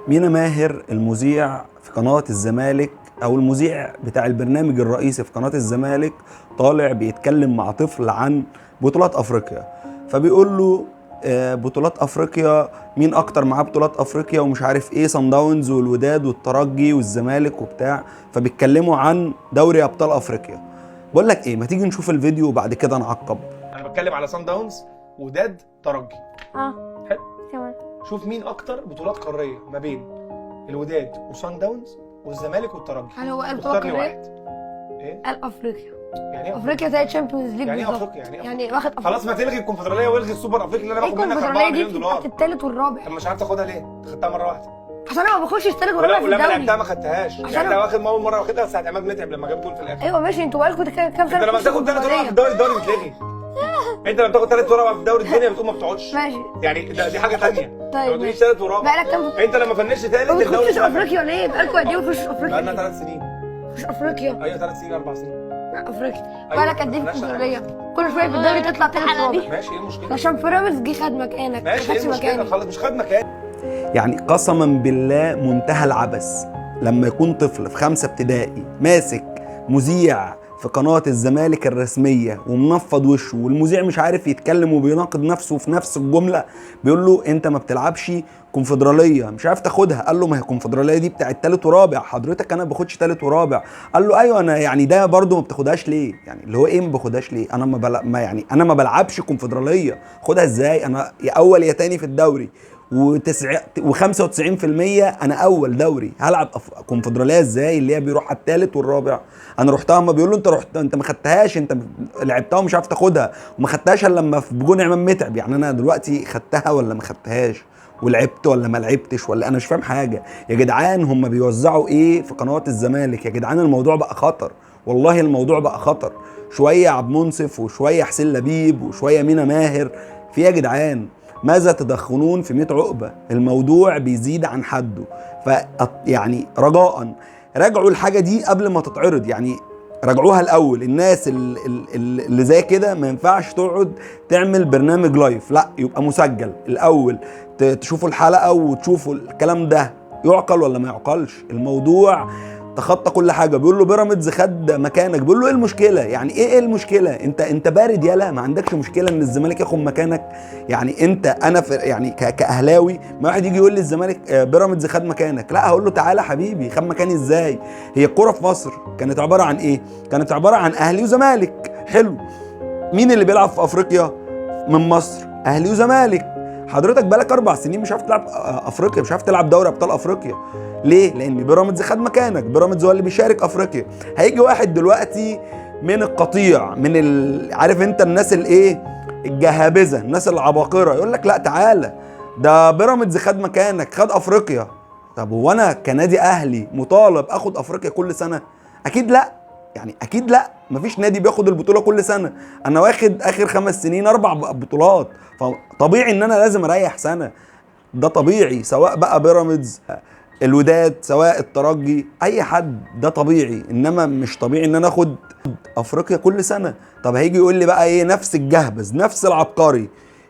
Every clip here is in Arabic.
مينا ماهر المذيع في قناة الزمالك أو المذيع بتاع البرنامج الرئيسي في قناة الزمالك طالع بيتكلم مع طفل عن بطولات أفريقيا، فبيقول له بطولات أفريقيا مين أكتر معاه بطولات أفريقيا ومش عارف إيه، صن داونز والوداد والترجي والزمالك وبتاع، فبيتكلموا عن دوري أبطال أفريقيا. بقول لك إيه، ما تيجي نشوف الفيديو وبعد كده نعقب. أنا بتكلم على صن داونز وداد ترجي. حلو تمام. شوف مين أكتر بطولات قارية ما بين الوداد وصن داونز والزمالك والترجي. هل هو قال واختار لي قارية؟ واحد. إيه؟ قال افريقيا. يعني إيه افريقيا زي الشامبيونز ليج يعني إيه بالظبط. أفريقيا؟ يعني إيه يعني واخد افريقيا. خلاص ما تلغي الكونفدرالية والغي السوبر أفريقي اللي أنا ايه باخد منك 4 الكونفدرالية مليون دي دولار. بتاعت التالت والرابع؟ طب مش عارف تاخدها ليه؟ خدتها مرة واحدة. عشان انا ما باخدش التالت والرابع في ولما لعبتها الدوري. ما خدتهاش. عشان يعني انت أنا- واخد اول مرة واخدها ساعة عماد متعب لما جاب جول في الآخر. ايوه ماشي، انتوا بقالكوا كام انت سنه لما بتاخد ثلاث ورقة في الدوري بيتلغي. انت لما بتاخد ثلاث ورقة في الدوري الدنيا بتقوم ما بتقعدش. ماشي. يعني دي حاجة ثانية. طيب ما تقوليش ثلاث ورقة. بقالك كام؟ انت لما فنشت ثالث ما الدوري بتخشش اتلغى. افريقيا ليه؟ بقالكوا قد ايه ما بتخشش بقالنا افريقيا؟ 3 سنين. مش افريقيا. ايوه 3 سنين 4 سنين. افريقيا. أيوة، بقالك قد ايه في مالناش الكونفدرالية؟ كل شويه في الدوري تطلع تالت رابع. ماشي ايه المشكلة؟ عشان بيراميدز جه خد مكانك. ما ماشي ايه خدش المشكلة؟ مكاني. خلاص مش خد مكان. يعني قسما بالله منتهى العبث لما يكون طفل في 5 ابتدائي ماسك مذيع في قناة الزمالك الرسمية ومنفض وشه، والمذيع مش عارف يتكلم وبيناقض نفسه في نفس الجملة، بيقول له انت ما بتلعبش كونفدرالية، مش عارف تاخدها. قال له ما هي الكونفدرالية دي بتاعت تالت ورابع، حضرتك انا ما باخدش تالت ورابع. قال له ايوه انا يعني ده برضو ما بتاخدهاش ليه؟ يعني اللي هو ايه ما باخدهاش ليه؟ انا انا ما بلعبش كونفدرالية، خدها ازاي؟ انا يا اول يا تاني في الدوري و95% انا اول دوري، هلعب كونفدراليه ازاي اللي هي بيروح على الثالث والرابع؟ انا رحتها، ما بيقول له انت ما خدتهاش، انت لعبتها ومش عارف تاخدها، وما خدتهاش الا لما في بجون عماد متعب. يعني انا دلوقتي خدتها ولا ما خدتهاش؟ ولعبت ولا ما لعبتش؟ ولا انا مش فاهم حاجه يا جدعان. هم بيوزعوا ايه في قنوات الزمالك يا جدعان؟ الموضوع بقى خطر، والله الموضوع بقى خطر. شويه عبد منصف وشويه حسين لبيب وشويه مينا ماهر، في يا جدعان ماذا تدخنون في 100 عقبة؟ الموضوع بيزيد عن حده. يعني رجاء راجعوا الحاجة دي قبل ما تتعرض، يعني راجعوها الأول. الناس اللي زي كده ما ينفعش تقعد تعمل برنامج لايف، لا يبقى مسجل الأول، تشوفوا الحلقة وتشوفوا الكلام ده يعقل ولا ما يعقلش. الموضوع تخطى كل حاجه. بيقول له بيراميدز خد مكانك، بيقول له ايه المشكله؟ يعني ايه المشكله؟ انت بارد يالا، ما عندكش مشكله ان الزمالك ياخد مكانك؟ يعني انا يعني كاهلاوي ما واحد يجي يقول لي الزمالك بيراميدز خد مكانك، لا هقول له تعالى حبيبي، خد مكاني ازاي؟ هي الكوره في مصر كانت عباره عن ايه؟ كانت عباره عن اهلي وزمالك. حلو، مين اللي بيلعب في افريقيا من مصر؟ اهلي وزمالك. حضرتك بقالك 4 سنين مش عارف تلعب افريقيا، مش عارف تلعب دوري ابطال افريقيا. ليه؟ لان بيراميدز خد مكانك، بيراميدز هو اللي بيشارك افريقيا. هيجي واحد دلوقتي من القطيع، من عارف انت الناس الايه، الجهابذه، الناس العباقره، يقول لك لا تعالى ده بيراميدز خد مكانك، خد افريقيا. طب هو انا كنادي اهلي مطالب اخد افريقيا كل سنه؟ اكيد لا، يعني اكيد لا، مفيش نادي بياخد البطوله كل سنه. انا واخد اخر 5 سنين 4 بطولات، فطبيعي ان انا لازم اريح سنه. ده طبيعي، سواء بقى بيراميدز، الوداد، سواء الترجي، اي حد، ده طبيعي. انما مش طبيعي ان انا اخد افريقيا كل سنه. طب هيجي يقول لي بقى ايه، نفس الجهبذ نفس العبقري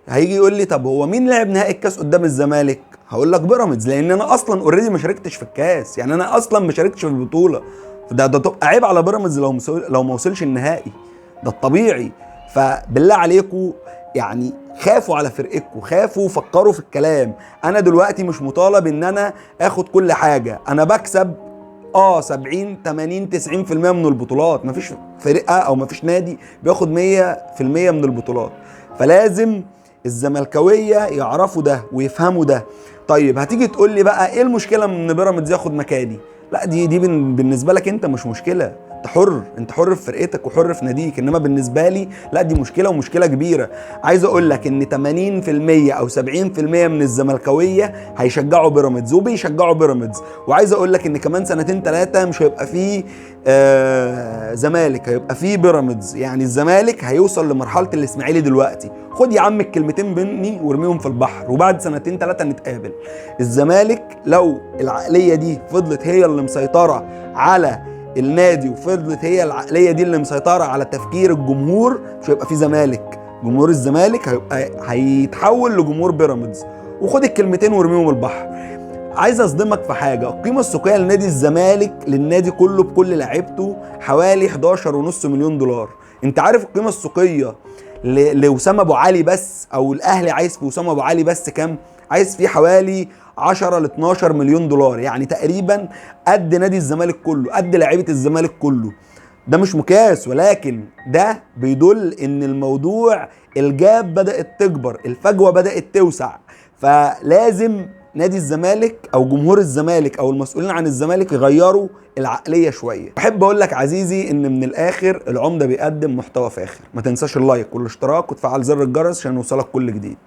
هيجي يقول لي طب هو مين لعب نهائي الكاس قدام الزمالك؟ هقول لك بيراميدز، لان انا اصلا اوريدي ما شاركتش في الكاس، يعني انا اصلا ما شاركتش في البطوله. ده تبقى عيب على بيراميدز لو ما وصلش النهائي، ده الطبيعي. فبالله عليكم يعني خافوا على فرقتكم، خافوا وفكروا في الكلام. انا دلوقتي مش مطالب ان انا اخد كل حاجه، انا بكسب 70 80 90% من البطولات. مفيش فرقه او مفيش نادي بياخد 100% من البطولات، فلازم الزملكاويه يعرفوا ده ويفهموا ده. طيب هتيجي تقول لي بقى ايه المشكله ان بيراميدز ياخد مكاني؟ لا دي بالنسبه لك انت مش مشكله، انت حر، انت حر في فرقتك وحر في ناديك. انما بالنسبه لي لا، دي مشكله ومشكله كبيره. عايز اقول لك ان 80% او 70% من الزملكاويه هيشجعوا بيراميدز وبيشجعوا بيراميدز. وعايز اقول لك ان كمان 2 3 مش هيبقى فيه زمالك، هيبقى فيه بيراميدز. يعني الزمالك هيوصل لمرحله الاسماعيلي دلوقتي. خد يا عم الكلمتين مني وارميهم في البحر، وبعد 2 3 نتقابل. الزمالك لو العقليه دي فضلت هي اللي مسيطره على النادي، وفضلت هي العقليه دي اللي مسيطره على تفكير الجمهور، مش هيبقى في زمالك. جمهور الزمالك هيتحول لجمهور بيراميدز. وخد الكلمتين وارميهم البحر. عايز اصدمك في حاجه، القيمه السوقيه لنادي الزمالك للنادي كله بكل لاعيبته حوالي 11.5 مليون دولار. انت عارف القيمه السوقيه لوسام ابو علي بس، او الاهلي عايز في وسام ابو علي بس كام؟ عايز فيه حوالي 10 ل 12 مليون دولار، يعني تقريبا قد نادي الزمالك كله، قد لعيبه الزمالك كله. ده مش مقياس، ولكن ده بيدل ان الموضوع الجاب بدأت تكبر، الفجوة بدأت توسع. فلازم نادي الزمالك او جمهور الزمالك او المسؤولين عن الزمالك يغيروا العقلية شوية. بحب اقول لك عزيزي ان من الاخر العمدة بيقدم محتوى فاخر. ما تنساش اللايك والاشتراك وتفعل زر الجرس عشان يوصلك كل جديد.